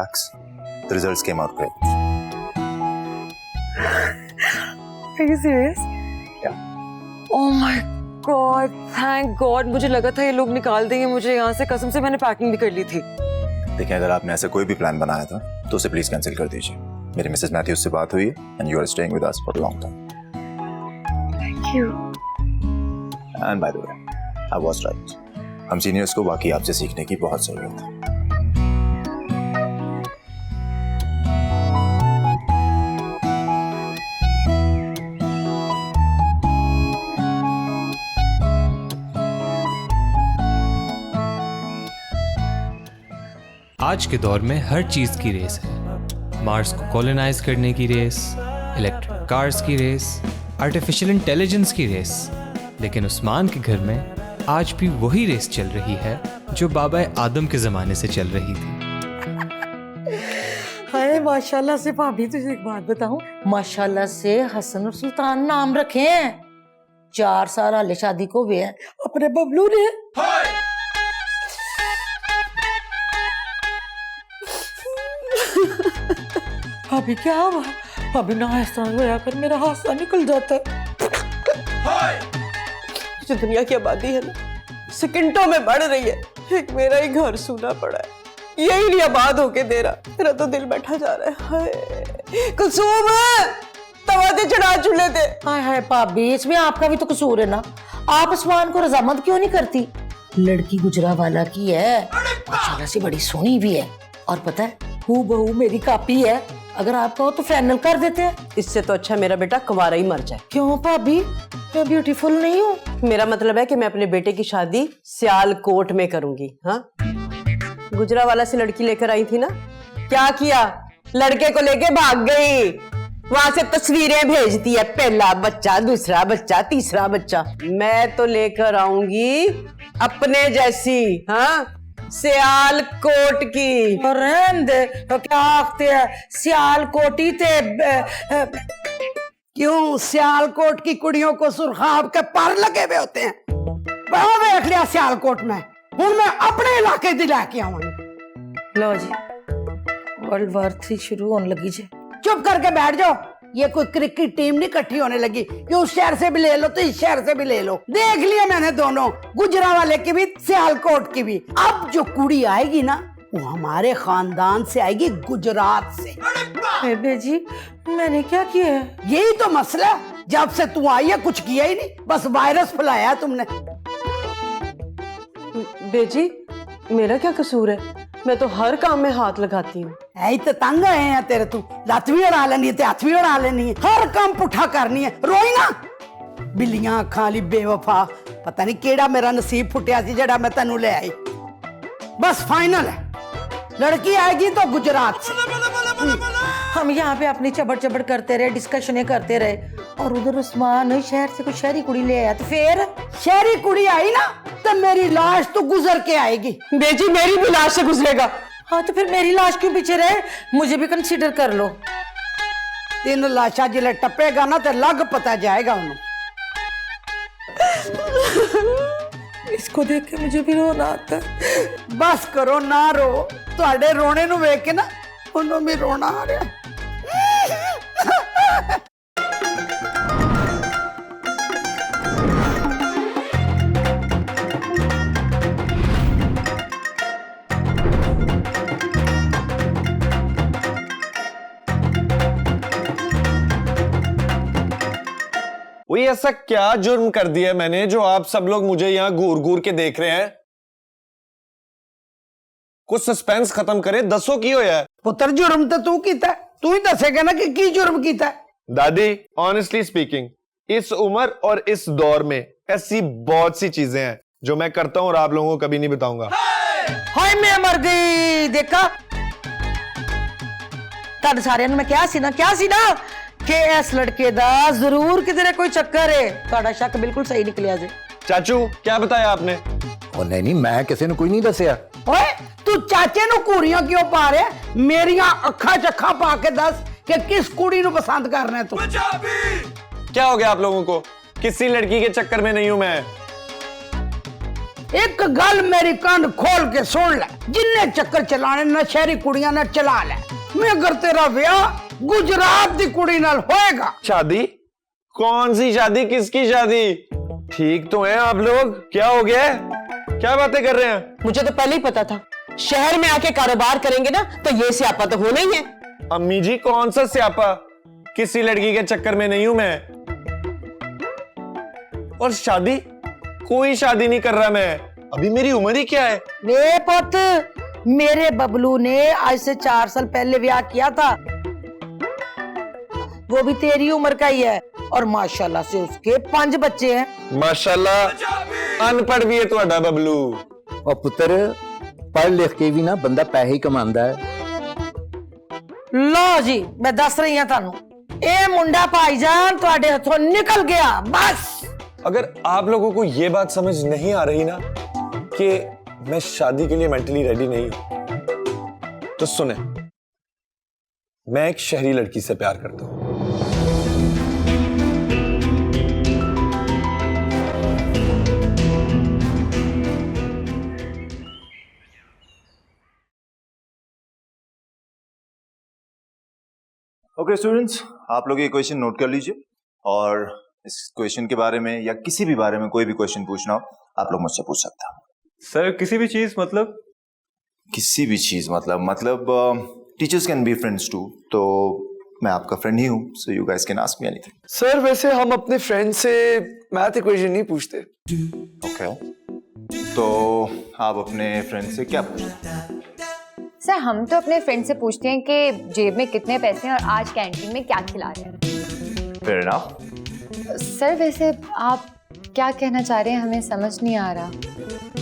Relax. The results came out great. Are you serious? Yeah. Oh my God, thank God. मुझे लगा था ये लोग निकाल देंगे मुझे यहाँ से, कसम से मैंने पैकिंग भी कर ली थी। देखिए, अगर आपने ऐसा कोई भी प्लान बनाया था तो उसे प्लीज कैंसिल कर दीजिए। मेरी मिसेस मैथ्यूज से बात हुई है and you are staying with us for a long time. Thank you. And by the way, I was right. हम सीनियर्स को वाकई आपसे सीखने की बहुत जरूरत है। आज के दौर में हर चीज की रेस है। मार्स को कॉलोनाइज करने की रेस, इलेक्ट्रिक कार्स की रेस, आर्टिफिशियल इंटेलिजेंस की रेस। लेकिन उस्मान के घर में आज भी वही रेस चल रही है जो बाबा आदम के जमाने से चल रही थी। हाय माशाल्लाह से भाभी, तुझे एक बात बताऊं, माशाल्लाह से हसन और सुल्तान नाम रखे हैं। 4 साल हाले शादी को हुए हैं अपने बबलू ने। भाभी क्या हुआ? भाभी ना ऐसा होया कर, मेरा हादसा निकल जाता है। जो दुनिया की आबादी है ना, सेकंडों में बढ़ रही है। एक मेरा ही घर सूना पड़ा है, यही नहीं आबाद होके दे रहा। मेरा तो दिल बैठा जा रहा है। हाय कुलसूम, तवा दे चढ़ा चूल्हे थे। हाय हाय भाभी, इसमें आपका भी तो कसूर है ना। आप उस्मान को रजामंद क्यों नहीं करती? लड़की गुजरावाला की है, माशाल्लाह से बड़ी सोहनी भी है, और पता है हूबहू मेरी कापी है। अगर आप कहो तो फाइनल कर देते हैं। इससे तो अच्छा मेरा बेटा कुंवारा ही मर जाए। क्यों भाभी, मैं ब्यूटीफुल नहीं हूँ? मेरा मतलब है कि मैं अपने बेटे की शादी सियालकोट में करूंगी। हाँ, गुजरावाला से लड़की लेकर आई थी ना, क्या किया? लड़के को लेके भाग गई। वहां से तस्वीरें भेजती है, पहला बच्चा, दूसरा बच्चा, तीसरा बच्चा। मैं तो लेकर आऊंगी अपने जैसी, हाँ, सियालकोट की। और रहन दे, तो क्या आखते हैं सियालकोटी ते क्यों सियालकोट की कुड़ियों को सुरखाब के पर लगे हुए होते हैं? वहां देख लिया सियालकोट में, हूं मैं अपने इलाके दी लैके आवांगी। लो जी, वर्ल्ड वॉर 3 शुरू होने लगी जी। चुप करके बैठ जाओ। ये कोई क्रिकेट टीम नहीं इकट्ठी होने लगी कि उस शहर से भी ले लो तो इस शहर से भी ले लो। देख लिया मैंने दोनों, गुजरावाले की भी सियालकोट की भी। अब जो कुड़ी आएगी ना, वो हमारे खानदान से आएगी, गुजरात से। बेबे जी, मैंने क्या किया है? यही तो मसला, जब से तू आई है कुछ किया ही नहीं, बस वायरस फैलाया तुमने। बेजी, मेरा क्या कसूर है? मैं तो हर काम में हाथ लगाती हूँ। ऐ तो तंग आए हैं तेरे, तू लत भी उड़ा लेनी है, हाथ भी उड़ा लेनी है, हर काम पुठा करनी है। रोई ना, बिल्लियां खाली बेवफा। पता नहीं केड़ा मेरा नसीब फुटिया सी जेड़ा मैं तेनू ले आई। बस फाइनल है, लड़की आएगी तो गुजरात से। हम यहाँ पे अपनी चबड़ चबड़ करते रहे, डिस्कशनें करते रहे, और उधर उस्मान शहर से कुछ शहरी कुड़ी ले आया। तो फिर शहरी कुड़ी आई ना, तो मेरी लाश तो गुजर के आएगी। बेजी, मेरी भी लाश से गुजरेगा। हाँ, तो फिर मेरी लाश क्यों पीछे रहे? मुझे भी कंसीडर कर लो। 3 लाशा जिले टपेगा ना तो लग पता जाएगा उन्हें। इसको देख के मुझे भी रोना आता है। बस करो ना रो, तुहाडे रोने नू वेख के ना उन्होंने भी रोना आ रहा है। वही ऐसा क्या जुर्म कर दिया मैंने जो आप सब लोग मुझे यहां घूर घूर के देख रहे हैं? कुछ सस्पेंस खत्म करे, दसो की होया है? पुत्र जुर्म तो तू कीता है, तू ही दसेगा ना कि की जुर्म कीता है। दादी, ऑनेस्टली स्पीकिंग, इस उम्र और इस दौर में ऐसी बहुत सी चीजें हैं जो मैं करता हूं और आप लोगों को कभी नहीं बताऊंगा। हाय मैं मर गई। देखा तद सारे मैं क्या सी ना कि इस लड़के दा जरूर किधरे कोई चक्कर है। ਤੁਹਾਡਾ शक बिल्कुल सही निकलिया जी। चाचू, क्या बताया आपने? ओ नहीं, मैं किसी ने कोई नहीं दसिया। ओए तू चाचे नु कूड़ियां क्यों पा रहा? मेरियां अखा चखा पा के दस कि किस कुड़ी नु पसंद कर रहे तू। क्या हो गया आप लोगों को? किसी लड़की के चक्कर में नहीं हूं मैं। एक गल मेरी कान खोल के सुन ले, जिन्ने चक्कर चलाने ना शहरी कुड़ियां ना चला ले। मैं अगर तेरा ब्याह गुजरात दी कुड़ी नाल होएगा। शादी? कौन सी शादी? किसकी शादी? ठीक तो हैं आप लोग? क्या हो गया है? क्या बातें कर रहे हैं? मुझे तो पहले ही पता था, शहर में आके कारोबार करेंगे ना तो ये स्यापा तो होना ही है। अम्मी जी, कौन सा स्यापा? किसी लड़की के चक्कर में नहीं हूं मैं। और शादी? कोई शादी नहीं कर रहा मैं। अभी मेरी उम्र ही क्या है? वे पुत, मेरे बबलू ने आज से 4 साल पहले ब्याह किया था, वो भी तेरी उम्र का ही है, और माशाल्लाह से उसके 5 बच्चे हैं। माशाल्लाह अनपढ़ भी है ਤੁਹਾਡਾ बबलू। और पुत्र पढ़ लिख के भी ना बंदा पैसे ही कमांदा है। लो जी, मैं दस रही हूं थानू, ए मुंडा भाईजान तुहाडे हथों निकल गया बस। अगर आप लोगों को यह बात समझ नहीं आ रही ना कि मैं शादी के लिए मेंटली रेडी नहीं हूं, तो सुने, मैं एक शहरी लड़की से प्यार करता हूं। ओके स्टूडेंट्स, आप लोग ये क्वेश्चन नोट कर लीजिए, और इस क्वेश्चन के बारे में या किसी भी बारे में कोई भी क्वेश्चन पूछना हो आप लोग मुझसे पूछ सकते हैं। सर किसी भी चीज मतलब? किसी भी चीज मतलब teachers can be friends too, तो मैं आपका फ्रेंड ही हूँ, so you guys can ask me anything. Sir वैसे हम अपने फ्रेंड से मैथ इक्वेशन नहीं पूछते। ओके, तो आप अपने फ्रेंड से क्या पूछते हैं? सर हम तो अपने फ्रेंड से पूछते हैं कि जेब में कितने पैसे हैं और आज कैंटीन में क्या खिला रहे हैं। Fair enough. सर वैसे आप क्या कहना चाह रहे हैं, हमें समझ नहीं आ रहा।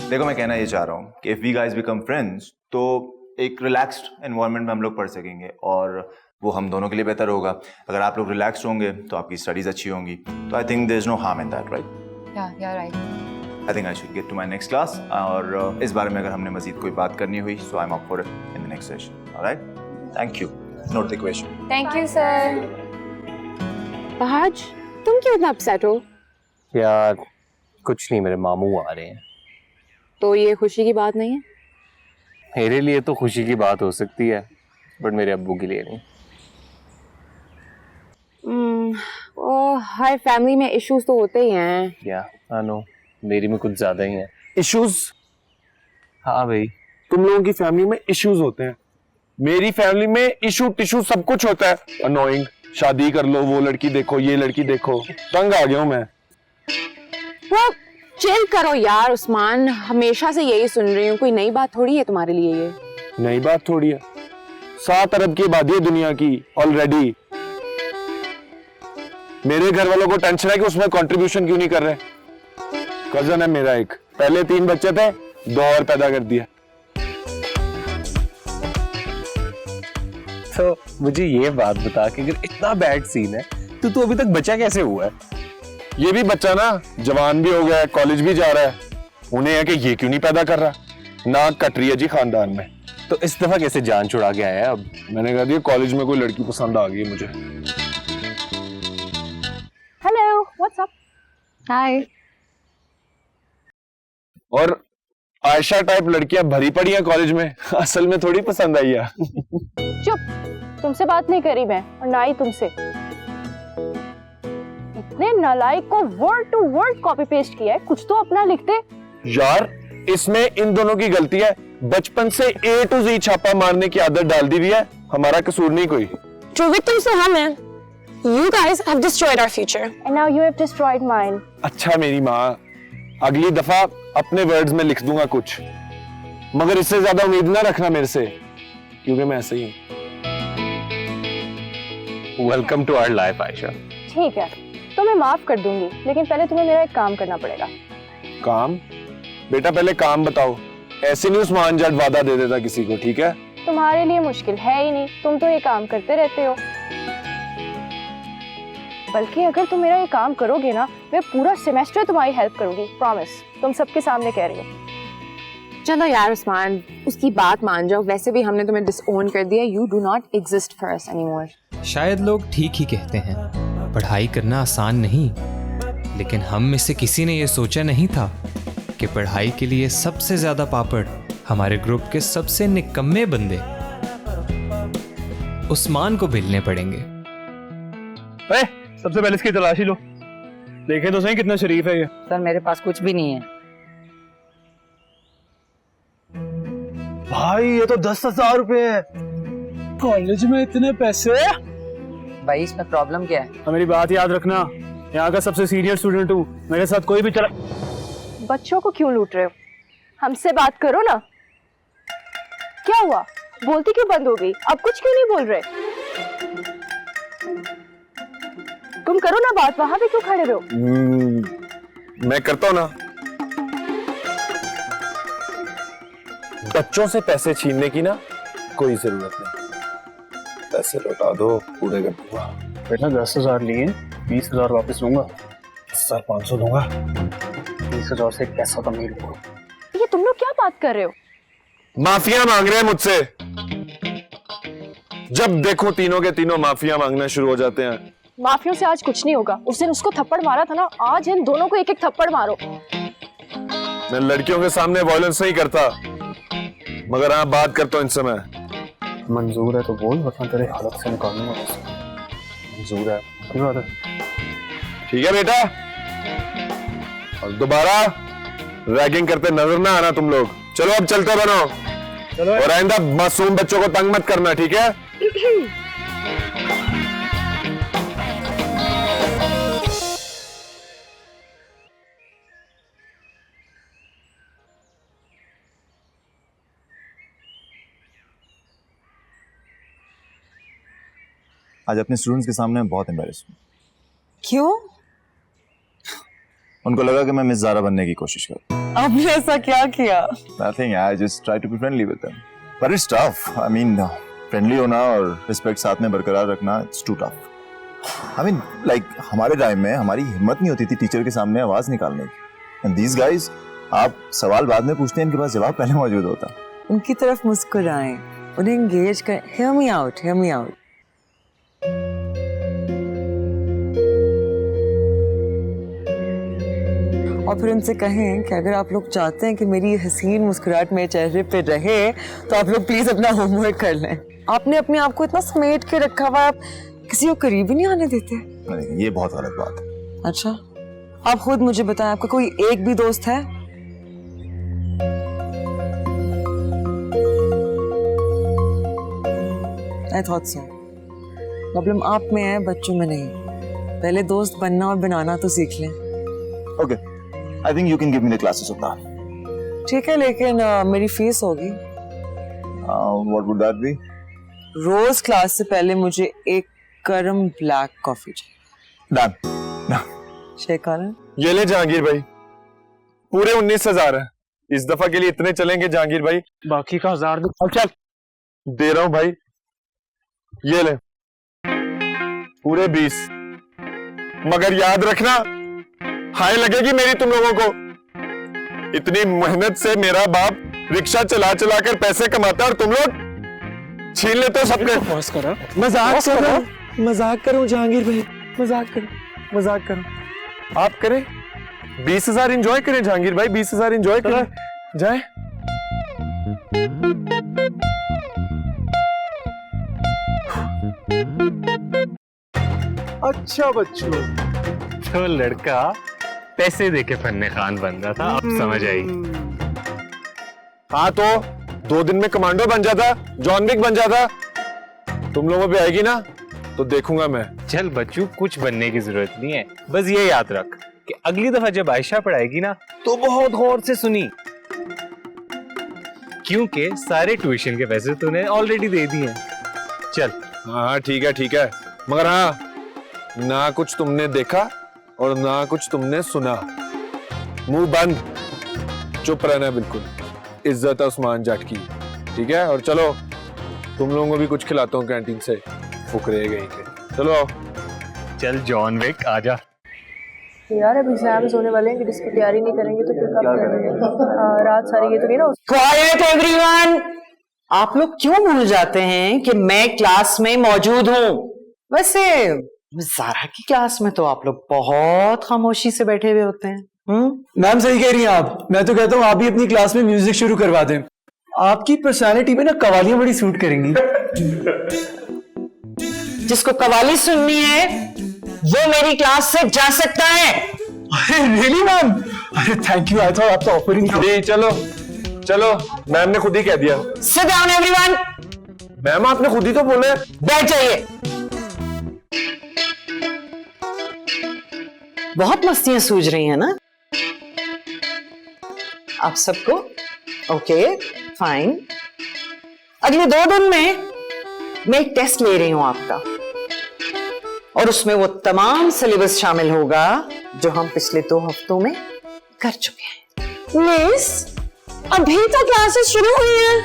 देखो, मैं कहना ये चाह रहा हूँ कि if we guys become friends तो एक रिलैक्स्ड एनवायरनमेंट में हम लोग पढ़ सकेंगे, और वो हम दोनों के लिए बेहतर होगा। अगर आप लोग रिलैक्स्ड होंगे तो आपकी स्टडीज अच्छी होंगी, तो I think there is no harm in that, right? Yeah you are right. I think I should get to my next class, और इस बारे में अगर हमने मजीद कोई बात करनी हुई so I am up for it in the next session. Alright, thank you. Note the question. Thank you sir. बहाज, तुम क्यों इतना अपसेट हो? यार कुछ नहीं, मेरे मामू आ रहे हैं। तो ये खुशी की बात नहीं है? मेरे लिए तो खुशी की बात हो सकती है, बट मेरे अब्बू के लिए नहीं। हर फैमिली में इश्यूज तो होते ही हैं। या आई नो, मेरी में कुछ ज्यादा ही है इश्यूज। हाँ भाई, तुम लोगों की फैमिली में इश्यूज होते हैं, मेरी फैमिली में इशू टिशू सब कुछ होता है। अनोइंग, शादी कर लो, वो लड़की देखो, ये लड़की देखो, तंग आ गया हूं मैं। वो चिल करो यार उस्मान, हमेशा से यही सुन रही हूँ, कोई नई बात थोड़ी है तुम्हारे लिए ये। नई बात थोड़ी है, 7 अरब की आबादी है दुनिया की ऑलरेडी। मेरे घर वालों को टेंशन है कि उसमें कंट्रीब्यूशन क्यों नहीं कर रहे। कजन है मेरा एक, पहले 3 बच्चे थे, 2 और पैदा कर दिया। तो मुझे ये बात बता कि अगर इतना बैड सीन है तो तू अभी तक बचा कैसे हुआ है? ये भी बच्चा ना जवान भी हो गया है, कॉलेज भी जा रहा है, उन्हें है कि ये क्यों नहीं पैदा कर रहा, नाक कट रही है जी खानदान में। तो इस दफा कैसे जान छुड़ा के आया है अब? मैंने कहा दिया कॉलेज में कोई लड़की पसंद आ गई है मुझे। Hello, what's up? हाय। और आयशा टाइप लड़कियां भरी पड़ी हैं कॉलेज में, असल में थोड़ी पसंद आई है। चुप, तुमसे बात नहीं करी मैं, और ना ही तुमसे। इतने नालायक को word to word copy paste किया है, कुछ तो अपना लिखते। यार इसमें इन दोनों की गलती है, बचपन से A to Z छापा मारने की आदत डाल दी हुई है, हमारा कसूर नहीं कोई। जो विक्टिम से हम हैं। You guys have destroyed our future, and now you have destroyed mine. अच्छा मेरी माँ, अगली दफा अपने वर्ड्स में लिख दूंगा कुछ, मगर इससे ज्यादा उम्मीद ना रखना मेरे से, क्योंकि मैं ऐसे ही हूं। Welcome to our life Ayesha. ठीक है, तो मैं माफ कर दूंगी, लेकिन पहले तुम्हें मेरा एक काम करना पड़ेगा। काम? बेटा पहले काम बताओ, ऐसे नहीं उस्मान जट वादा दे देता किसी को, ठीक है? तुम्हारे लिए मुश्किल है ही नहीं, तुम तो ये काम करते रहते हो। बल्कि अगर तुम मेरा ये काम करोगे ना, मैं पूरा सेमेस्टर तुम्हारी हेल्प करूंगी, प्रॉमिस। तुम सबके सामने कह रही हो। चलो यार उस्मान, उसकी बात मान जाओ, वैसे भी हमने तुम्हें डिसओन कर दिया। You do not exist for us anymore. शायद लोग ठीक ही कहते हैं, पढ़ाई करना आसान नहीं, लेकिन हम में से किसी ने यह सोचा नहीं था कि पढ़ाई के लिए सबसे ज्यादा पापड़ हमारे ग्रुप के सबसे निकम्मे बंदे उस्मान को बेलने पड़ेंगे। सबसे पहले इसकी तलाशी लो, देखें तो सही कितना शरीफ है ये। सर मेरे पास कुछ भी नहीं है। भाई ये तो 10,000 रुपए है। कॉलेज में इतने पैसे? भाई इसमें प्रॉब्लम क्या है? मेरी बात याद रखना, यहाँ का सबसे सीनियर स्टूडेंट हूँ, मेरे साथ कोई भी चला। बच्चों को क्यों लूट रहे हो? हमसे बात करो ना। क्या हुआ? बोलती क्यों बंद हो गई? अब कुछ क्यों नहीं बोल रहे? तुम करो ना बात, वहां पे क्यों खड़े रहो? मैं करता हूं ना। बच्चों से पैसे छीनने की ना कोई जरूरत नहीं, पैसे लौटा दो, पूरे कर दूंगा। बेटा 10,000 लिए, 20,000 वापस दूंगा। 10,500 दूंगा। 20,000 से एक पैसा कम नहीं लूंगा। ये तुम लोग क्या बात कर रहे हो? माफिया मांग रहे हैं मुझसे। जब देखो तीनों के तीनों माफिया मांगना शुरू हो जाते हैं। माफियों से आज कुछ नहीं होगा। उस दिन उसको थप्पड़ मारा था ना, आज इन दोनों को एक एक थप्पड़ मारो। मैं लड़कियों के सामने वायलेंस नहीं करता, मगर हाँ बात करता हूँ इनसे मैं। मंजूर है तो बोल, वरना तेरे हालत से निकालूंगा। मंजूर है, ठीक है बेटा। और दोबारा रैगिंग करते नजर ना आना तुम लोग। चलो अब चलते बनो, और आइंदा मासूम बच्चों को तंग मत करना, ठीक है? आज अपने स्टूडेंट्स के सामने मैं बहुत एम्बैरेस हूँ। क्यों? उनको लगा कि मैं मिस ज़ारा बनने की कोशिश कर रहा हूँ। आपने ऐसा क्या किया? Nothing, I just try to be friendly with them. But it's tough. I mean, friendly होना और रिस्पेक्ट साथ में बरकरार रखना, it's too tough. I mean, like हमारे टाइम में हमारी हिम्मत नहीं होती थी टीचर के सामने आवाज निकालने की। And these guys, आप सवाल बाद में पूछते हैं, इनके पास जवाब पहले मौजूद होता। उनकी तरफ मुस्कुराएं, उन्हें एंगेज करें। Hear me out, hear me out. और फिर उनसे कहें कि अगर आप लोग चाहते हैं कि मेरी हसीन मुस्कुराहट मेरे चेहरे पे रहे तो आप लोग प्लीज अपना होमवर्क कर लें। आपने अपने आप को इतना समेट के रखा हुआ, आप किसी को करीब ही नहीं आने देते। नहीं, ये बहुत गलत बात है। अच्छा, आप खुद मुझे बताएं, आपका कोई एक भी दोस्त है? I thought so. प्रॉब्लम आप में है, बच्चों में नहीं। पहले दोस्त बनना और बनाना तो सीख लें। Okay, I think you can give me the classes of that. ठीक है, लेकिन मेरी फीस होगी। What would that be? रोज क्लास से पहले मुझे एक गरम ब्लैक कॉफी चाहिए। Done. शेख आलम, ये ले जहांगीर भाई, पूरे 19,000 है। इस दफा के लिए इतने चलेंगे जहांगीर भाई, बाकी का 1000 चल दे रहा हूं भाई। ये ले पूरे 20, मगर याद रखना हाय लगेगी मेरी तुम लोगों को। इतनी मेहनत से मेरा बाप रिक्शा चला चला कर पैसे कमाता है और तुम लोग छीन लेते हो सबके। मजाक करो जहांगीर भाई, मजाक करो। आप करें 20,000 एंजॉय करें जहांगीर भाई, 20,000 एंजॉय करें। जाए अच्छा बच्चों, तो लड़का पैसे देके फन्ने खान बन रहा था, अब समझ आई। हाँ तो 2 दिन में कमांडो बन जाता, जॉन विक बन जाता। तुम लोगों पे आएगी ना तो देखूंगा मैं। चल बच्चू, कुछ बनने की जरूरत नहीं है, बस ये याद रख कि अगली दफा जब आयशा पढ़ाएगी ना तो बहुत गौर से सुनी, क्योंकि सारे ट्यूशन के पैसे तूने ऑलरेडी दे दिए। चल। हाँ ठीक है, मगर हाँ, ना कुछ तुमने देखा और ना कुछ तुमने सुना। मुंह बंद, चुप रहना बिल्कुल। इज्जत है उस्मान जट की, ठीक है? और चलो तुम लोगों को भी कुछ खिलाता हूँ कैंटीन से, फुकरे गई के। चलो चल जॉन विक आजा। यार अब एग्जाम्स होने वाले हैं, कि जिसकी तैयारी नहीं करेंगे तो फिर क्या करेंगे? रात सारी ये तो नहीं ना। क्वाइट एवरीवन, आप लोग क्यों भूल जाते हैं कि मैं क्लास में मौजूद हूँ? वैसे ज़ारा की क्लास में तो आप लोग बहुत खामोशी से बैठे हुए होते हैं। मैम सही कह रही हैं आप। मैं तो कहता हूँ आप भी अपनी क्लास में म्यूजिक शुरू करवा दें। आपकी पर्सनालिटी में ना कवालियां बड़ी सूट करेंगी। जिसको कवाली सुननी है वो मेरी क्लास से जा सकता है। अरे रियली मैम? अरे थैंक यू, आई थॉट आप तो ऑफर ही नहीं जी चलो चलो, मैम ने खुद ही कह दिया। Sit down everyone. मैम आपने खुद ही तो बोला है। बैठ जाइए। बहुत मस्तियां सूझ रही हैं ना आप सबको? Okay fine. अगले 2 दिन में मैं एक टेस्ट ले रही हूं आपका, और उसमें वो तमाम सिलेबस शामिल होगा जो हम पिछले 2 हफ्तों में कर चुके हैं। मिस, अभी तो क्लासेस शुरू हुई हैं।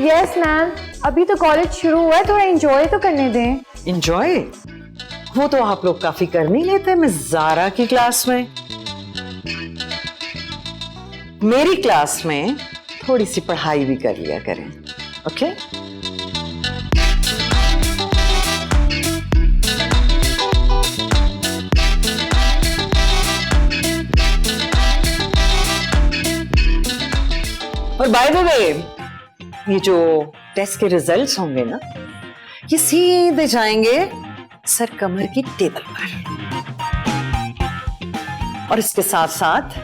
यस मैम, अभी तो कॉलेज शुरू हुआ है, थोड़ा एंजॉय तो करने दें। एंजॉय वो तो आप लोग काफी कर नहीं लेते मिस ज़ारा की क्लास में। मेरी क्लास में थोड़ी सी पढ़ाई भी कर लिया करें, ओके? और बाय द वे, ये जो टेस्ट के रिजल्ट्स होंगे ना, ये सीधे जाएंगे सर कमर की टेबल पर, और इसके साथ साथ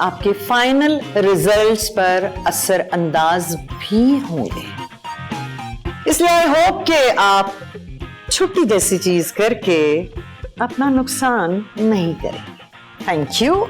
आपके फाइनल रिजल्ट्स पर असर अंदाज भी होंगे। इसलिए आई होप कि आप छुट्टी जैसी चीज करके अपना नुकसान नहीं करेंगे। Thank you.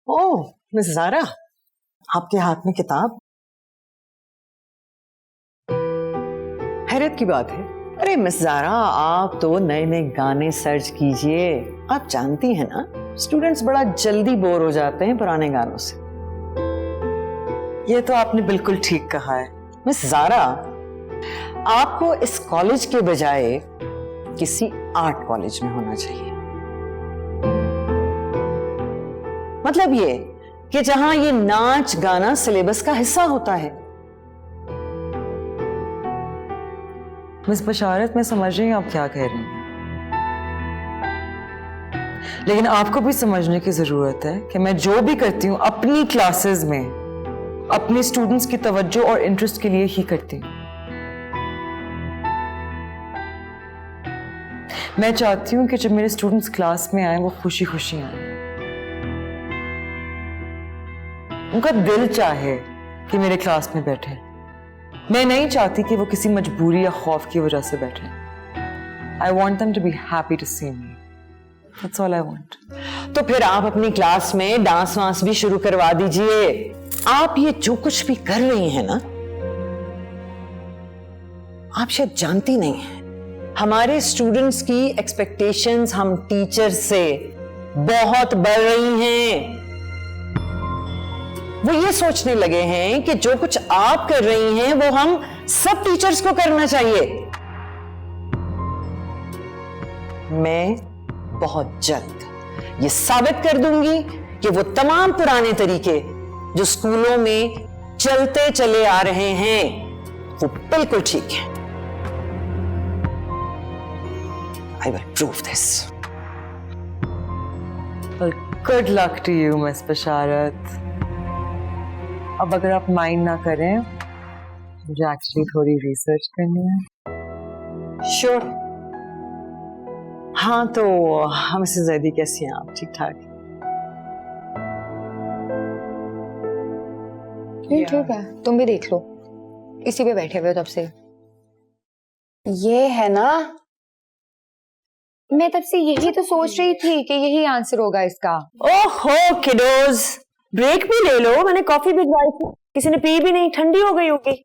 Oh miss Zara, आपके हाथ में किताब? हैरत की बात है। अरे मिस ज़ारा, आप तो नए नए गाने सर्च कीजिए। आप जानती हैं ना, स्टूडेंट्स बड़ा जल्दी बोर हो जाते हैं पुराने गानों से। ये तो आपने बिल्कुल ठीक कहा है। मिस ज़ारा, आपको इस कॉलेज के बजाय किसी आर्ट कॉलेज में होना चाहिए। मतलब ये कि जहां ये नाच गाना सिलेबस का हिस्सा होता है। मिस बशारत, मैं समझ रही हूँ आप क्या कह रही हैं, लेकिन आपको भी समझने की जरूरत है कि मैं जो भी करती हूँ अपनी क्लासेस में अपने स्टूडेंट्स की तवज्जो और इंटरेस्ट के लिए ही करती हूँ। मैं चाहती हूँ कि जब मेरे स्टूडेंट्स क्लास में आए वो खुशी खुशी आए, उनका दिल चाहे कि मेरे क्लास में बैठे। मैं नहीं चाहती कि वो किसी मजबूरी या खौफ की वजह से बैठे। I want them to be happy to see me. That's all I want. तो फिर आप अपनी क्लास में डांस वांस भी शुरू करवा दीजिए। आप ये जो कुछ भी कर रही हैं ना, आप शायद जानती नहीं हैं, हमारे स्टूडेंट्स की एक्सपेक्टेशंस हम टीचर से बहुत बढ़ रही हैं। वो ये सोचने लगे हैं कि जो कुछ आप कर रही हैं वो हम सब टीचर्स को करना चाहिए। मैं बहुत जल्द ये साबित कर दूंगी कि वो तमाम पुराने तरीके जो स्कूलों में चलते चले आ रहे हैं वो बिल्कुल ठीक है। I will prove this. Well, good luck to you, Miss बशारत। अब अगर आप माइंड ना करें, मुझे एक्चुअली थोड़ी रिसर्च करनी है। श्योर। हाँ तो हम मिसेस जैदी कैसी हैं आप? ठीक ठाक? नहीं ठीक है, तुम भी देख लो, इसी पे बैठे हुए हो तब से। ये है ना, मैं तब से यही तो सोच रही थी कि यही आंसर होगा इसका। ओहो किडोज, ब्रेक भी ले लो, मैंने कॉफी भिजवाई थी, किसी ने पी भी नहीं, ठंडी हो गई होगी।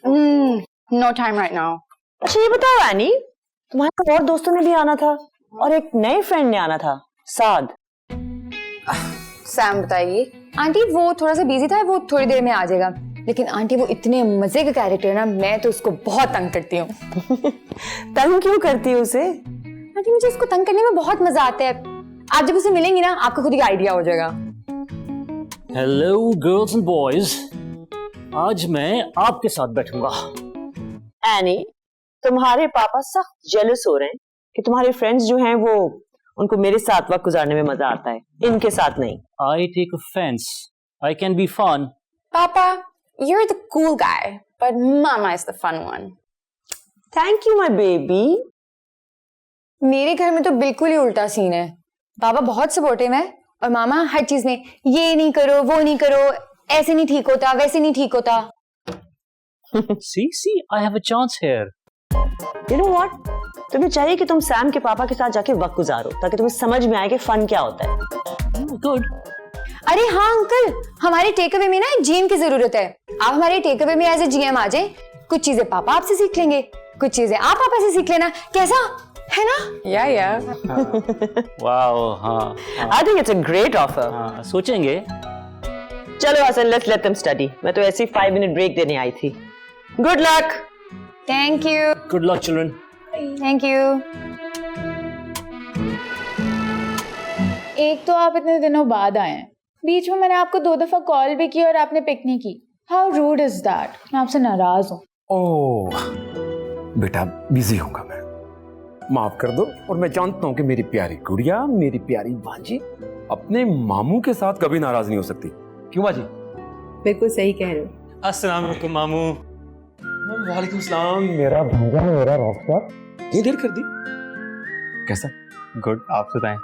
No time right now. अच्छा ये बताओ एनी, तुम्हारे और दोस्तों ने भी आना था और एक नए फ्रेंड ने आना था, साद। सैम बताइए। आंटी वो थोड़ा सा बिजी था, वो थोड़ी देर में आ जाएगा। लेकिन आंटी वो इतने मजे का कैरेक्टर है ना, मैं तो उसको बहुत तंग करती हूँ। तंग क्यों करती है उसे? आंटी मुझे उसको तंग करने में बहुत मजा आता है। आप जब उसे मिलेंगी ना, आपको खुद ही आइडिया हो जाएगा। हेलो गर्ल्स एंड बॉयज, आज मैं आपके साथ बैठूंगा। एनी, तुम्हारे पापा सख्त जेलस हो रहे हैं कि तुम्हारे फ्रेंड्स जो हैं वो, उनको मेरे साथ वक्त गुजारने में मजा आता है, इनके साथ नहीं। I take offense. I can be fun. Papa, you're the cool guy, but Mama is the fun one. Thank you, my baby. मेरे घर में तो बिल्कुल ही उल्टा सीन है। पापा बहुत सपोर्टिव है और मामा हर चीज में ये नहीं करो, वो नहीं करो, ऐसे नहीं ठीक होता, वैसे नहीं ठीक होता। See, I have a chance here. You know what? तुम्हें चाहिए कि तुम सैम के पापा के साथ जाके वक्त गुजारो, ताकि तुम्हें समझ में आए कि फन क्या होता है। Good. अरे हाँ अंकल, हमारे टेक अवे में ना एक जीएम की जरूरत है। आप हमारे टेक अवे में एज ए जीएम आ जाएं। कुछ चीजें पापा आपसे सीख लेंगे, कुछ चीजें आप पापा से सीख लेना, कैसा है ना? Yeah. Wow, हाँ। I think it's a great offer. हाँ, सोचेंगे। चलो Hasan, let's let them study. मैं तो ऐसी 5 मिनट ब्रेक देने आई थी। Good luck. Thank you. Good luck, children. Thank you. एक तो आप इतने दिनों बाद आए हैं, बीच में मैंने आपको 2 दफा कॉल भी की और आपने पिक नहीं की। How rude is that? मैं आपसे नाराज हूँ। ओह बेटा, बिजी होऊंगा मैं, माफ कर दो। और मैं जानता हूँ कि मेरी प्यारी गुड़िया, मेरी प्यारी भांजी अपने मामू के साथ कभी नाराज नहीं हो सकती। क्यों बाजी? बिल्कुल सही कह रहे हो। अस्सलाम वालेकुम मामू। वालेकुम सलाम। मेरा भांजा, मेरा रॉकस्टार, ये देर कर दी। कैसा? गुड, आप बताएं।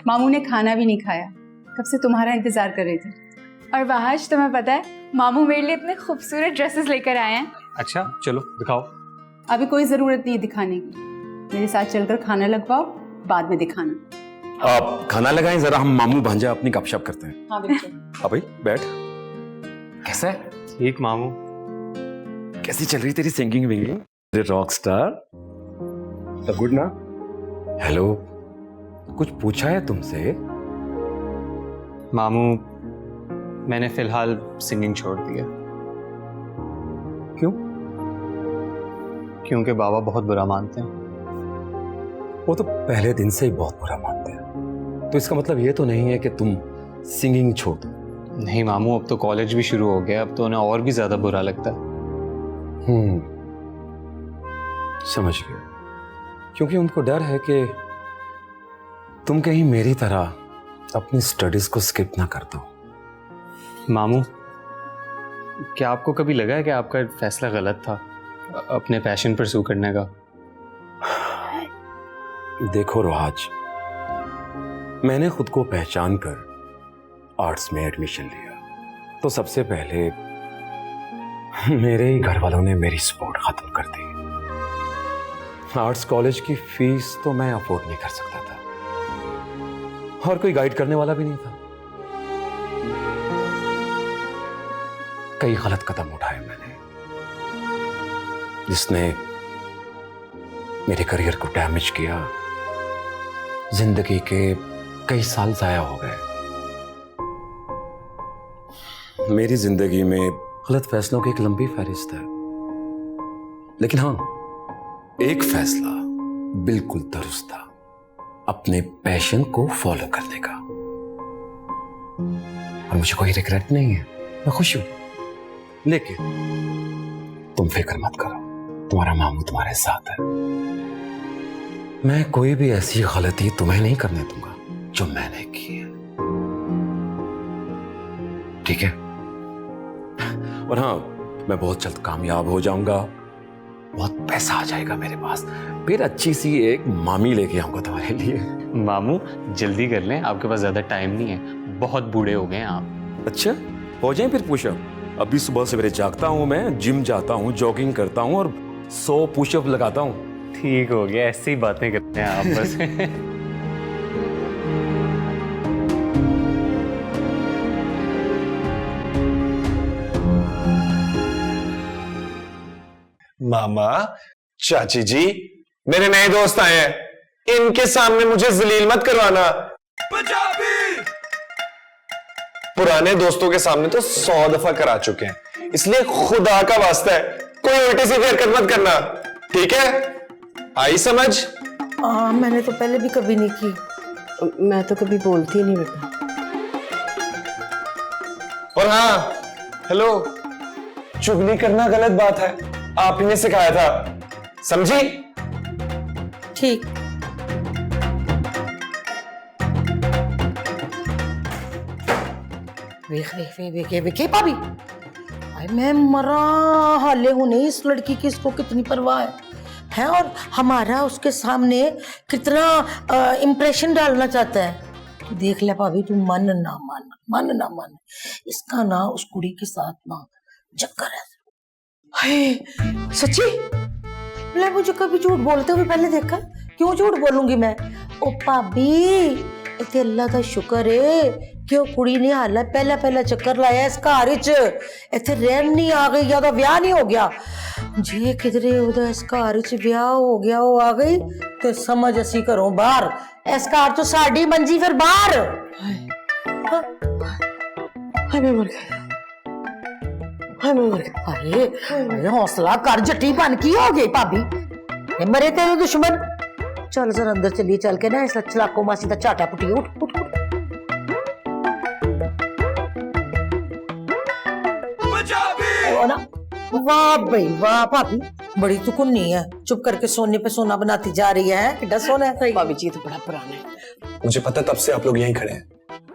मामू ने खाना भी नहीं खाया, कब से तुम्हारा इंतजार कर रहे थे। और वहाज, तुम्हें पता है मामू मेरे लिए इतने खूबसूरत ड्रेसेस लेकर आए हैं। अच्छा चलो दिखाओ। अभी कोई जरूरत नहीं है दिखाने की, मेरे साथ चलकर खाना लगवाओ, बाद में दिखाना। आप खाना लगाएं जरा, हम मामू भांजा अपनी गपशप करते हैं। हाँ बिल्कुल। हाँ भाई बैठ। कैसा है? ठीक मामू। कैसी चल रही तेरी सिंगिंग विंगिंग? रॉक स्टार तो गुड ना? हेलो, कुछ पूछा है तुमसे? मामू, मैंने फिलहाल सिंगिंग छोड़ दिया। क्यों? क्योंकि बाबा बहुत बुरा मानते हैं। वो तो पहले दिन से ही बहुत बुरा मानते हैं, तो इसका मतलब ये तो नहीं है कि तुम सिंगिंग छोड़ दो। नहीं मामू, अब तो कॉलेज भी शुरू हो गया, अब तो उन्हें और भी ज्यादा बुरा लगता है। समझ गया। क्योंकि उनको डर है कि तुम कहीं मेरी तरह अपनी स्टडीज को स्किप ना कर दो। मामू, क्या आपको कभी लगा है कि आपका फैसला गलत था अपने पैशन परस्यू करने का? देखो रोहाज, मैंने खुद को पहचान कर आर्ट्स में एडमिशन लिया, तो सबसे पहले मेरे ही घर वालों ने मेरी सपोर्ट खत्म कर दी। आर्ट्स कॉलेज की फीस तो मैं अफोर्ड नहीं कर सकता था, और कोई गाइड करने वाला भी नहीं था। कई गलत कदम उठाए मैंने, जिसने मेरे करियर को डैमेज किया। जिंदगी के कई साल जाया हो गए। मेरी जिंदगी में गलत फैसलों की एक लंबी फहरिस्त है, लेकिन हाँ, एक फैसला बिल्कुल दुरुस्त था, अपने पैशन को फॉलो करने का। और मुझे कोई रिग्रेट नहीं है, मैं खुश हूं। लेकिन तुम फिक्र मत करो, तुम्हारा मामू तुम्हारे साथ है। मैं कोई भी ऐसी गलती तुम्हें नहीं करने दूंगा जो मैंने की है, ठीक है? और हाँ, मैं बहुत जल्द कामयाब हो जाऊंगा, बहुत पैसा आ जाएगा मेरे पास, फिर अच्छी सी एक मामी लेके आऊंगा तुम्हारे लिए। मामू जल्दी कर लें, आपके पास ज्यादा टाइम नहीं है, बहुत बूढ़े हो गए हैं आप। अच्छा, हो जाए फिर पुशअप। अभी सुबह सवेरे जागता हूँ मैं, जिम जाता हूँ, जॉगिंग करता हूँ और 100 पुशअप लगाता हूँ। ठीक हो गया, ऐसी बातें करते हैं आप बस। मामा, चाची जी, मेरे नए दोस्त आए हैं, इनके सामने मुझे जलील मत करवाना। पुराने दोस्तों के सामने तो 100 दफा करा चुके हैं, इसलिए खुदा का वास्ता है कोई उल्टी सीधी हरकत मत करना, ठीक है? आई समझ? मैंने तो पहले भी कभी नहीं की। मैं तो कभी बोलती नहीं बेटा। और हाँ, हेलो, चुगली करना गलत बात है, आप ही ने सिखाया था, समझी? ठीक। वेखे भाभी, मैं मरा हाले हूं नहीं, इस लड़की की इसको कितनी परवाह है और हमारा उसके सामने कितना इम्प्रेशन डालना चाहता है। देख ले भाभी, तू मन ना मन, इसका ना उस कुड़ी के साथ ना चक्कर है। हाय, सच्ची? ले, मुझे कभी झूठ बोलते हुए पहले देखा, क्यों झूठ बोलूंगी मैं? ओ भाभी, इतने अल्लाह का शुक्र है कि वो कुड़ी ने हाल पहला चक्कर लाया इस घर च, इतने रहन नहीं आ गई या तो ब्याह नहीं हो गया। जे किधरे उधर इस घर च ब्याह हो गया, वो आ गई तो समझ असी घरों बाहर, इस घर तो साड़ी मंजी फिर बाहर। मैं मर गया, हौसला कर, जट्टी बन की हो गई भाभी, मरे तेरे दुश्मन। चल जरा अंदर चलिए, चल के ना इस चलाको मासी का चाटा पुटिए। उठ उठ उठ। वाह भाई वाह भाभी, बड़ी तू कुन्नी है, चुप करके सोने पे सोना बनाती जा रही है। कितना सोना है भाभी जी, तो बड़ा पुराना है। मुझे पता, तब से आप लोग यहीं खड़े हैं।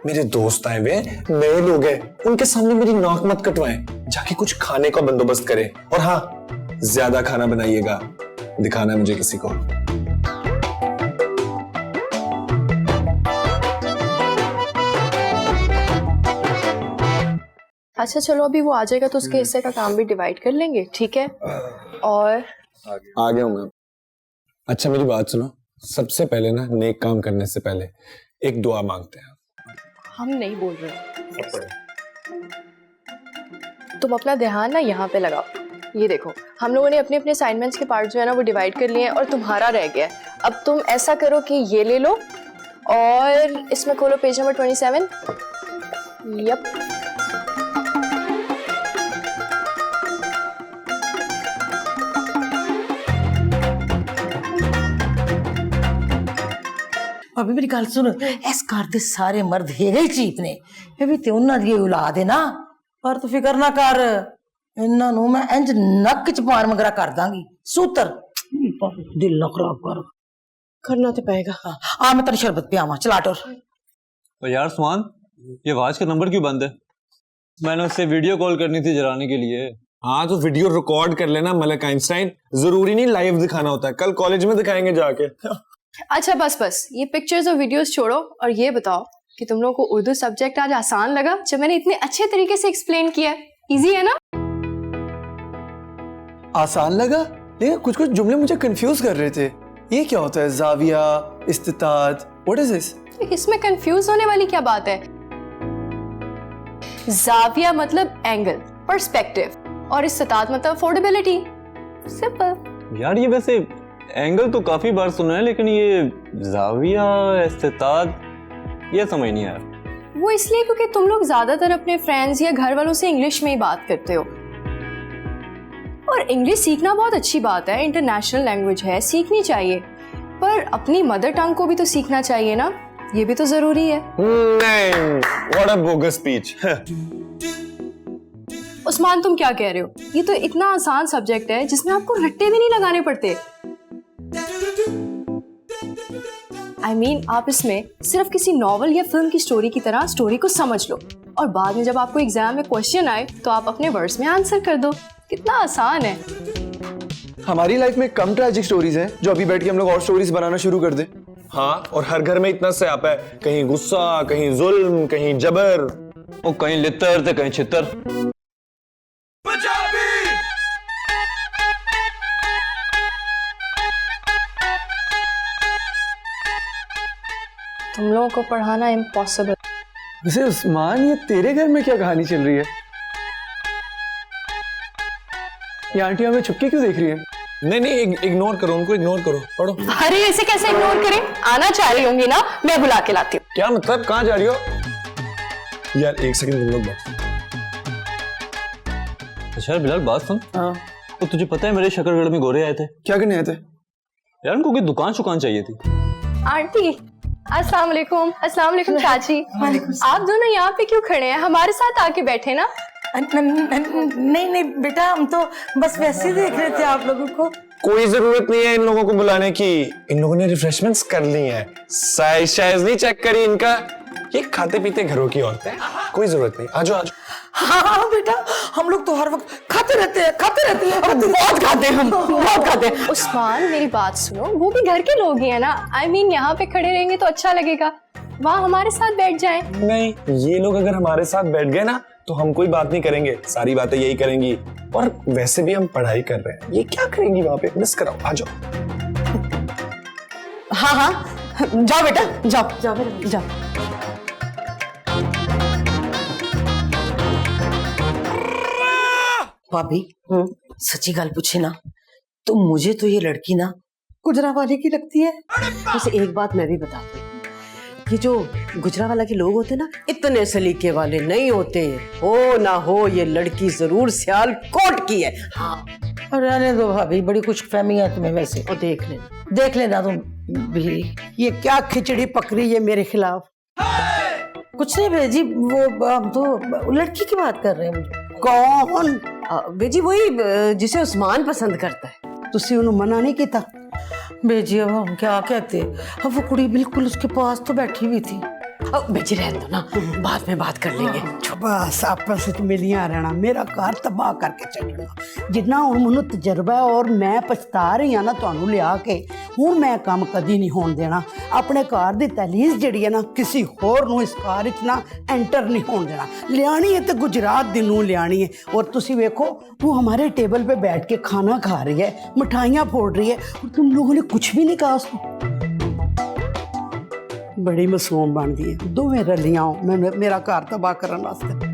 मेरे दोस्त आए हुए नए लोग हैं, उनके सामने मेरी नाक मत कटवाएं, जाके कुछ खाने का बंदोबस्त करें। और हाँ, ज्यादा खाना बनाइएगा, दिखाना है मुझे किसी को। अच्छा चलो, अभी वो आ जाएगा तो उसके हिस्से का काम भी डिवाइड कर लेंगे, ठीक है? और आ गया हूँ मैं। अच्छा मेरी बात सुनो, सबसे पहले ना नेक काम करने से पहले एक दुआ मांगते हैं। हम नहीं बोल रहे, तुम अपना ध्यान ना यहाँ पे लगाओ। ये देखो, हम लोगों ने अपने अपने असाइनमेंट्स के पार्ट जो है ना वो डिवाइड कर लिए हैं और तुम्हारा रह गया है। अब तुम ऐसा करो कि ये ले लो और इसमें खोलो पेज नंबर 27। यप, अभी मेरी गल सुन, इस घर दे सारे मर्द है ही चीप ने, ये भी ते उन्हां दी औलाद है ना, पर तू फिक्र ना कर, इन्हां नूं मैं इंज नक च पार मगरा कर दांगी। सूत्र दिल ना खराब कर, करना तो पड़ेगा। आ मैं तेरी शरबत पियावां, चला टोर। तो यार सुमान, ये आवाज का नंबर क्यों बंद है? मैंने उससे वीडियो कॉल करनी थी जराने के लिए। हाँ तो वीडियो रिकॉर्ड कर लेना मलक आइंस्टाइन, जरूरी नहीं लाइव दिखाना होता है, कल कॉलेज में दिखाएंगे जाके। अच्छा बस ये पिक्चर्स और वीडियोस छोड़ो और ये बताओ कि तुम लोगों को उर्दू सब्जेक्ट आज आसान लगा जब मैंने इतने अच्छे तरीके से एक्सप्लेन किया? इजी है ना? आसान लगा, लेकिन कुछ कुछ जुमले मुझे कंफ्यूज कर रहे थे। ये क्या होता है? जाविया, इस्तिताद, व्हाट इज दिस? इसमें कंफ्यूज होने वाली क्या बात है? जाविया मतलब एंगल, पर्सपेक्टिव, और इस्तिताद मतलब अफोर्डेबिलिटी। सिंपल। यार ये वैसे एंगल तो काफी बार सुना है, लेकिन ये जाविया, इस्तिताद, ये समझ नहीं आया। वो इसलिए क्योंकि तुम लोग ज्यादातर अपने फ्रेंड्स या घर वालों से इंग्लिश में ही बात करते हो, और इंग्लिश सीखना बहुत अच्छी बात है, इंटरनेशनल लैंग्वेज है, सीखनी चाहिए, पर अपनी मदर टंग को भी तो सीखना चाहिए ना, ये भी तो जरूरी है। नहीं, what a bogus speech. Usman तुम क्या कह रहे हो? ये तो इतना आसान सब्जेक्ट है जिसमें आपको रट्टे भी नहीं लगाने पड़ते। I mean, आप इसमें सिर्फ किसी नॉवल या फिल्म की स्टोरी की तरह स्टोरी को समझ लो और बाद में जब आपको एग्जाम में क्वेश्चन आए तो आप अपने वर्ड्स में आंसर कर दो। कितना आसान है। हमारी लाइफ में कम ट्रैजिक स्टोरीज हैं जो अभी बैठ के हम लोग और स्टोरीज बनाना शुरू कर दे। हाँ, और हर घर में इतना स्यापा है, कहीं गुस्सा, कहीं जुल्म, कहीं जबर। वो कहीं लितर तो कहीं छितर। तुम लोगों को पढ़ाना इम्पॉसिबल। वैसे उस्मान, ये तेरे घर में क्या कहानी चल रही है? ये आंटी हमें छुपके क्यों देख रही है? नहीं, इग्नोर करो उनको, इग्नोर करो, पढ़ो। अरे ऐसे कैसे इग्नोर करें? आना चाह रही होंगी ना, मैं बुला के लाती हूँ। क्या मतलब, कहाँ जा रही हो? यार एक सेकंड तुम लोग बैठो। अच्छा बिलाल, बात सुन। हाँ। तो तुझे पता है मेरे शकरगढ़ में गोरे आए थे। क्या करने आए थे? यार उनको कोई दुकान चाहिए थी। आंटी अस्सलाम वालेकुम। अस्सलाम वालेकुम चाची। आप दोनों यहाँ पे क्यों खड़े हैं? हमारे साथ आके बैठे ना। नहीं बेटा, हम तो बस वैसे ही देख रहे थे आप लोगों को। कोई जरूरत नहीं है इन लोगों को बुलाने की, इन लोगों ने रिफ्रेशमेंट्स कर ली हैं। साइज नहीं चेक करी इनका, ये खाते पीते घरों की औरतें, कोई जरूरत नहीं। आजो आजो। हाँ बेटा, हम लोग तो हर वक्त खाते रहते हैं बहुत खाते हैं हम, बहुत खाते हैं। उस्मान मेरी बात सुनो, वो भी घर के लोग ही है ना। I mean, यहाँ पे खड़े रहेंगे तो अच्छा लगेगा, वहाँ हमारे साथ बैठ जाएं। नहीं, ये लोग अगर हमारे साथ बैठ गए ना तो हम कोई बात नहीं करेंगे, सारी बातें यही करेंगी। और वैसे भी हम पढ़ाई कर रहे हैं, ये क्या करेंगी वहां पे? मिस कराओ, आ जाओ। हाँ जाओ बेटा, जाओ। भाभी, सच्ची गल पूछे ना तो मुझे तो ये लड़की ना गुजरावाले की लगती है। बस एक बात मैं भी बता दूं, ये जो गुजरावाला के लोग होते ना, इतने सलीके वाले नहीं होते। हो ना हो, ये लड़की जरूर सियालकोट की है। हाँ, और रहने दो भाभी, बड़ी खुशफहमी है तुम्हें वैसे। और देख लेना तुम भी। ये क्या खिचड़ी पक रही है मेरे खिलाफ? कुछ नहीं बेजी, वो हम तो लड़की की बात कर रहे हैं। कौन? बेजी वही जिसे उस्मान पसंद करता है। तुसी उन्हें मना नहीं किया? बेजी अब हम क्या कहते, अब वो कुड़ी बिल्कुल उसके पास तो बैठी हुई थी। बेजी रहने दो ना, बाद में बात कर लेंगे। बस आपस में मिलिया रहना, मेरा घर तबाह करके चलना। जिन्ना हुण मैनूं तजर्बा है और मैं पछता रही हाँ ना तुहानूं लिया के, हुण मैं काम कदी नहीं होण देना। अपने घर दी तहलीज जिहड़ी है ना, किसी होर नूं इस घर विच ना एंटर नहीं होण देना। लियानी है तो गुजरात दी नूं लियानी है। और तुसी वेखो, वो हमारे टेबल पे बैठ के खाना खा रही है, मिठाइयाँ फोड़ रही है, और तुम लोगों ने कुछ भी नहीं कहा उसको। बड़ी मासूम बन दी है, दोवें रलियां मैं मेरा घर तबाह करने वास्ते।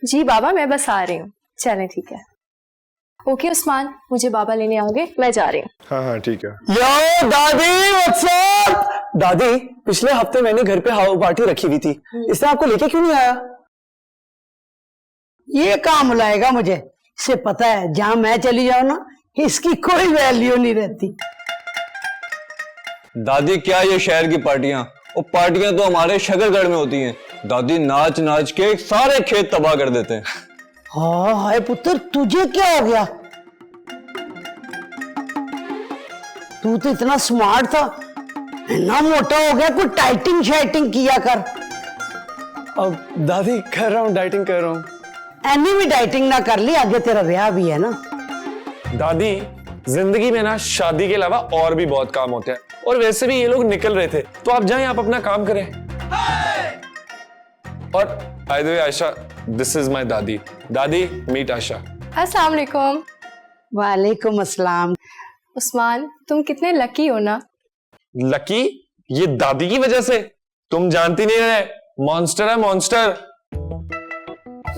जी बाबा, मैं बस आ रही हूँ। चलें, ठीक है। ओके उस्मान, मुझे बाबा लेने आओगे? मैं जा रही हूँ। हाँ ठीक है। यो दादी, व्हाट्स अप? दादी, पिछले हफ्ते मैंने घर पे हाउस पार्टी रखी हुई थी, इसने आपको लेके क्यों नहीं आया? ये काम लाएगा मुझे, इसे पता है जहां मैं चली जाऊं ना, इसकी कोई वैल्यू नहीं रहती। दादी, क्या ये शहर की पार्टियां? वो पार्टियां तो हमारे शकरगढ़ में होती हैं। दादी नाच नाच के सारे खेत तबाह कर देते हैं। हाँ हाय पुत्र, तुझे क्या हो गया? तू तो इतना स्मार्ट था, इतना मोटा हो गया, कोई डाइटिंग शाइटिंग किया कर। अब दादी कर रहा हूँ, डाइटिंग कर रहा हूँ। एनी भी डाइटिंग ना कर ली, आगे तेरा ब्याह भी है ना। दादी, जिंदगी में ना शादी के अलावा और भी बहुत काम होते हैं, और वैसे भी ये लोग निकल रहे थे, तो आप जाएं, आप अपना काम करें। और by the way Ayesha, this is my दादी। दादी, मीट आयशा। अस्सलाम वालेकुम। वालेकुम अस्सलाम। उस्मान, तुम कितने लकी हो ना। लकी? ये दादी की वजह से? तुम जानती नहीं है, मॉन्स्टर है मॉन्स्टर।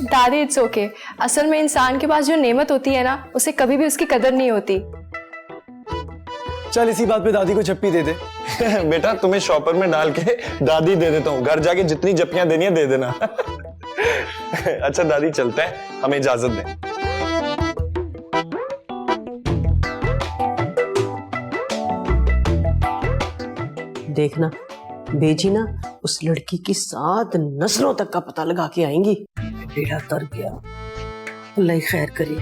दादी इट्स ओके। असल में इंसान के पास जो नेमत होती है ना, उसे कभी भी उसकी कदर नहीं होती। चल इसी बात पे दादी को चप्पी दे दे। बेटा, तुम्हें शॉपर में डाल के दादी दे देता हूँ, घर जाके जितनी जप्पियां देनी है दे देना। अच्छा दादी, चलते हैं, हमें इजाजत दें। देखना बेजी ना उस लड़की की 7 नस्लों तक का पता लगा के आएंगी। बेड़ा तर गया, अल्लाह खैर करे,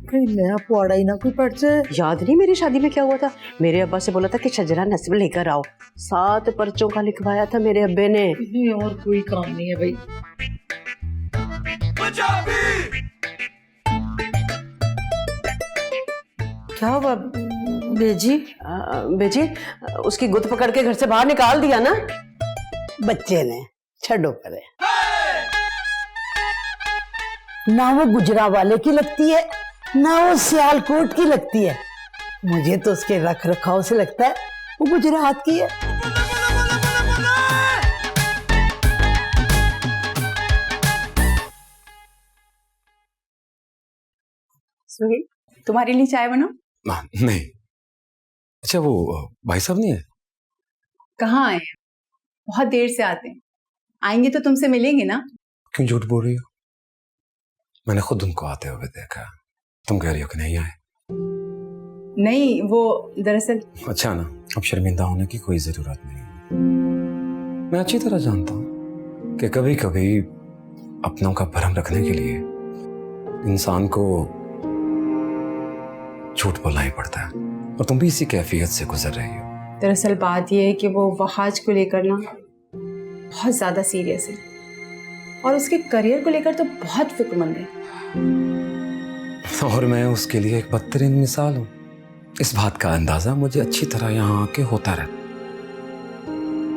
कोई नया पौड़ा ही ना कोई पड़ जाए। याद नहीं मेरी शादी में क्या हुआ था? मेरे अब्बा से बोला था कि शजरा नस्ब लेकर आओ, 7 पर्चों का लिखवाया था मेरे अब्बे ने। और कोई काम नहीं है भाई। क्या हुआ बेजी उसकी गुद पकड़ के घर से बाहर निकाल दिया ना? बच्चे ने छड़ो परे। ना वो गुजरा वाले की लगती है ना वो सियालकोट की लगती है। मुझे तो उसके रख रखाव से लगता है वो गुजरात की है। सुहेल, तुम्हारे लिए चाय बनाओ? नहीं। अच्छा वो भाई साहब नहीं है? कहाँ आए? बहुत देर से आते हैं। आएंगे तो तुमसे मिलेंगे ना? क्यों झूठ बोल रही हो? मैंने खुद उनको आते हुए देखा। तुम कह रही हो कि नहीं आए? नहीं, वो दरअसल। अच्छा ना, अब शर्मिंदा होने की कोई जरूरत नहीं। मैं अच्छी तरह जानता हूँ कि कभी कभी अपनों का भरम रखने के लिए इंसान को झूठ बोलना ही पड़ता है, और तुम भी इसी कैफियत से गुजर रही हो। दरअसल बात यह है कि वो वहाज को लेकर ना बहुत ज्यादा सीरियस है और उसके करियर को लेकर तो बहुत फिक्रमंद है। और मैं उसके लिए एक बदतरीन मिसाल हूँ। इस बात का अंदाजा मुझे अच्छी तरह यहाँ आके होता रहा।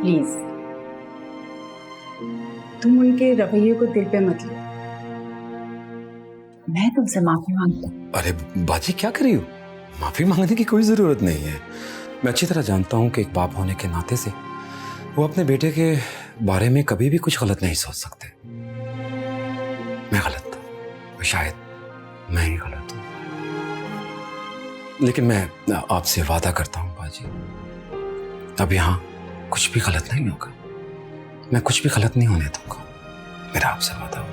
प्लीज तुम उनके रवैये को दिल पे मत लो। मैं तुमसे माफी मांगता हूँ। अरे बाजी क्या कर रही हो? माफी मांगने की कोई जरूरत नहीं है। मैं अच्छी तरह जानता हूँ कि एक बाप होने के नाते से वो अपने बेटे के बारे में कभी भी कुछ गलत नहीं सोच सकते। मैं गलत था, शायद मैं ही गलत हूँ, लेकिन मैं आपसे वादा करता हूँ बाजी, अब यहाँ कुछ भी गलत नहीं होगा। मैं कुछ भी गलत नहीं होने दूंगा, मेरा आपसे वादा हो।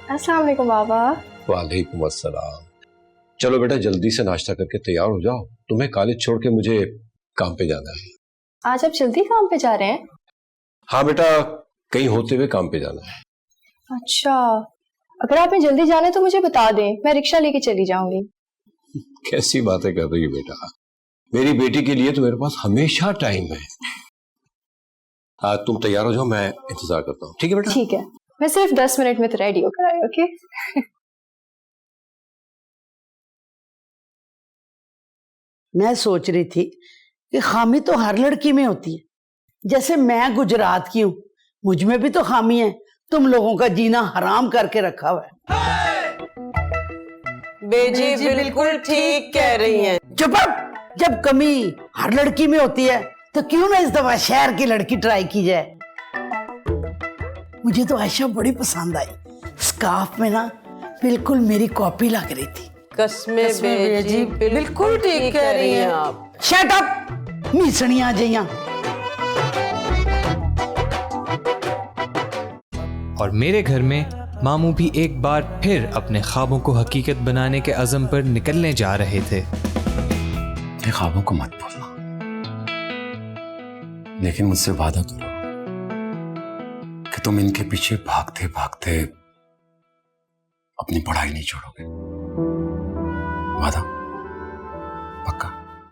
अस्सलाम वालेकुम बाबा। वालेकुम अस्सलाम। चलो बेटा जल्दी से नाश्ता करके तैयार हो जाओ, तुम्हें कॉलेज छोड़ के मुझे काम पे जाना है। आज आप जल्दी काम पे जा रहे हैं? हाँ बेटा, कहीं होते हुए काम पे जाना है। अच्छा, अगर आपने जल्दी जाना है तो मुझे बता दें, मैं रिक्शा लेके चली जाऊंगी। कैसी बातें कर रही हो बेटा, मेरी बेटी के लिए तो मेरे पास हमेशा टाइम है। तुम तैयार हो जाओ, मैं इंतजार करता हूँ। ठीक है बेटा? ठीक है, मैं सिर्फ 10 मिनट में तो रेडी होकर आई। ओके। मैं सोच रही थी कि खामी तो हर लड़की में होती है। जैसे मैं गुजरात की हूँ, मुझ में भी तो खामी है। तुम लोगों का जीना हराम करके रखा हुआ है। बेजी बिल्कुल ठीक कह रही हैं। चुप! जब कमी हर लड़की में होती है तो क्यों ना इस दफा शहर की लड़की ट्राई की जाए। मुझे तो आयशा बड़ी पसंद आई, स्कार्फ में ना बिल्कुल मेरी कॉपी लग रही थी। कसमें बेजी बिल्कुल ठीक कह रही हैं आप। शट अप मीसणियां जइयां। और मेरे घर में मामू भी एक बार फिर अपने ख्वाबों को हकीकत बनाने के अज़म पर निकलने जा रहे थे। अपने ख्वाबों को मत भूलना, लेकिन मुझसे वादा करो कि तुम इनके पीछे भागते भागते अपनी पढ़ाई नहीं छोड़ोगे। वादा? पक्का?